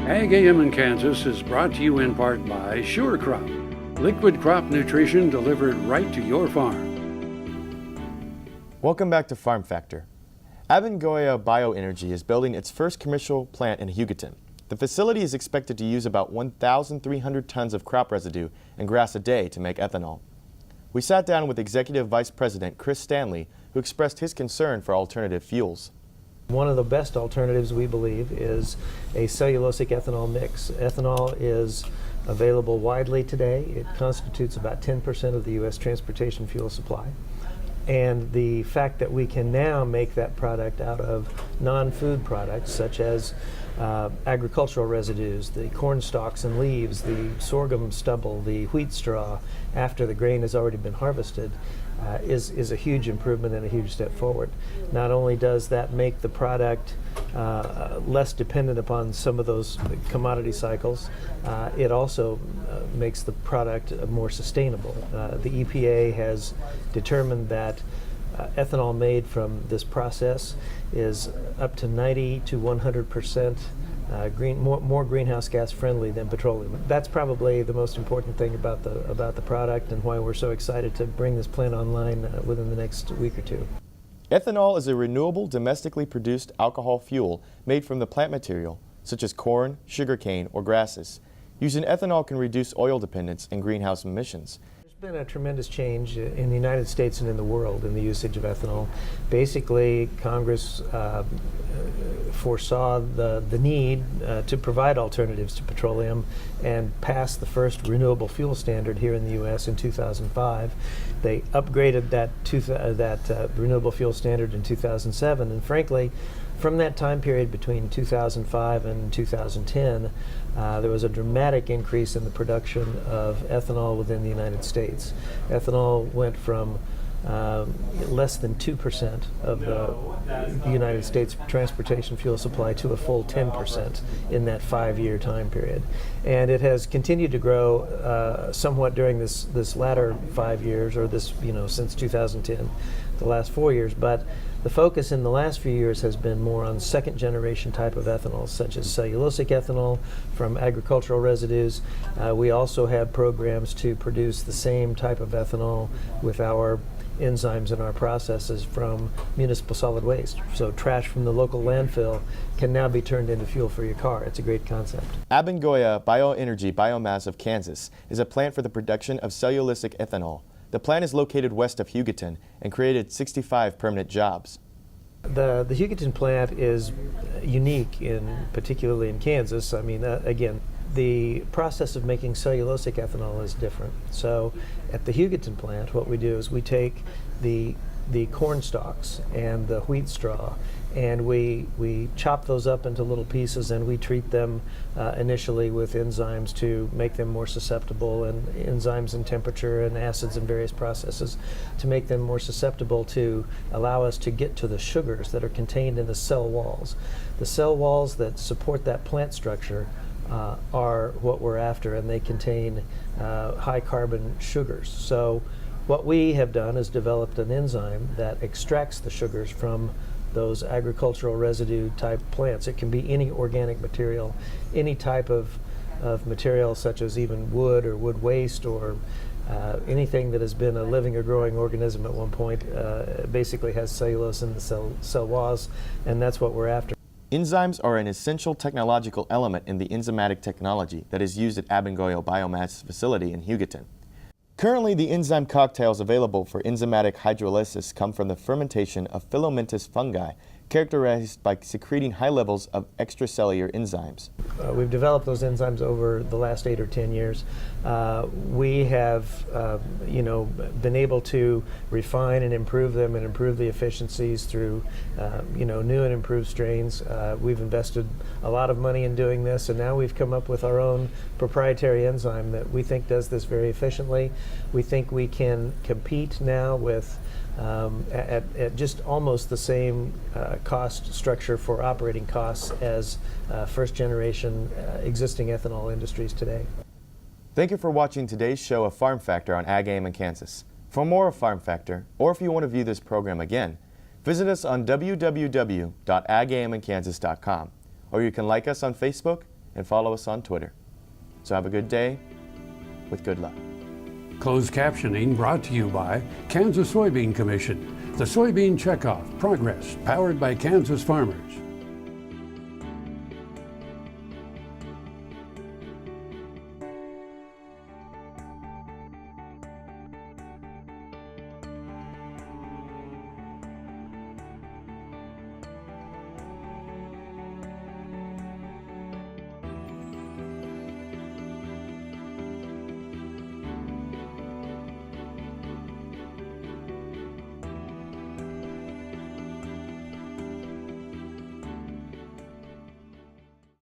Ag AM in Kansas is brought to you in part by Sure Crop, liquid crop nutrition delivered right to your farm. Welcome back to Farm Factor. Abengoa Bioenergy is building its first commercial plant in Hugoton. The facility is expected to use about 1,300 tons of crop residue and grass a day to make ethanol. We sat down with Executive Vice President Chris Standlee, who expressed his concern for alternative fuels. One of the best alternatives, we believe, is a cellulosic ethanol mix. Ethanol is available widely today. It constitutes about 10% of the U.S. transportation fuel supply. And the fact that we can now make that product out of non-food products such as agricultural residues, the corn stalks and leaves, the sorghum stubble, the wheat straw, after the grain has already been harvested, is a huge improvement and a huge step forward. Not only does that make the product less dependent upon some of those commodity cycles, it also makes the product more sustainable. The EPA has determined that ethanol made from this process is up to 90 to 100% more greenhouse gas friendly than petroleum. That's probably the most important thing about the product and why we're so excited to bring this plant online within the next week or two. Ethanol is a renewable, domestically produced alcohol fuel made from the plant material, such as corn, sugarcane, or grasses. Using ethanol can reduce oil dependence and greenhouse emissions. There's been a tremendous change in the United States and in the world in the usage of ethanol. Basically, Congress foresaw the need to provide alternatives to petroleum and passed the first renewable fuel standard here in the U.S. in 2005. They upgraded that renewable fuel standard in 2007, and frankly, from that time period between 2005 and 2010, there was a dramatic increase in the production of ethanol within the United States. Ethanol went from less than 2% of the United States transportation fuel supply to a full 10% in that 5-year time period. And it has continued to grow somewhat during this latter 5 years, or since 2010, the last 4 years. But the focus in the last few years has been more on second generation type of ethanol, such as cellulosic ethanol from agricultural residues. We also have programs to produce the same type of ethanol with our enzymes in our processes from municipal solid waste. So trash from the local landfill can now be turned into fuel for your car. It's a great concept. Abengoa Bioenergy Biomass of Kansas is a plant for the production of cellulosic ethanol. The plant is located west of Hugoton and created 65 permanent jobs. The Hugoton plant is unique, particularly in Kansas. I mean, again, the process of making cellulosic ethanol is different. So at the Hugoton plant, what we do is we take the corn stalks and the wheat straw, and we chop those up into little pieces, and we treat them initially with enzymes to make them more susceptible, and enzymes and temperature and acids and various processes to make them more susceptible to allow us to get to the sugars that are contained in the cell walls. The cell walls that support that plant structure are what we're after, and they contain high carbon sugars. So what we have done is developed an enzyme that extracts the sugars from those agricultural residue type plants. It can be any organic material, any type of material such as even wood or wood waste, or anything that has been a living or growing organism at one point basically has cellulose in the cell walls, and that's what we're after. Enzymes are an essential technological element in the enzymatic technology that is used at Abengoa Biomass facility in Hugoton. Currently, the enzyme cocktails available for enzymatic hydrolysis come from the fermentation of filamentous fungi, characterized by secreting high levels of extracellular enzymes. We've developed those enzymes over the last 8 or 10 years. We have, been able to refine and improve them and improve the efficiencies through, new and improved strains. We've invested a lot of money in doing this, and now we've come up with our own proprietary enzyme that we think does this very efficiently. We think we can compete now with at just almost the same cost structure for operating costs as first generation existing ethanol industries today. Thank you for watching today's show of Farm Factor on Ag AM in Kansas. For more of Farm Factor, or if you want to view this program again, visit us on www.agaminkansas.com, or you can like us on Facebook and follow us on Twitter. So have a good day with good luck. Closed captioning brought to you by Kansas Soybean Commission. The Soybean Checkoff Progress, powered by Kansas farmers.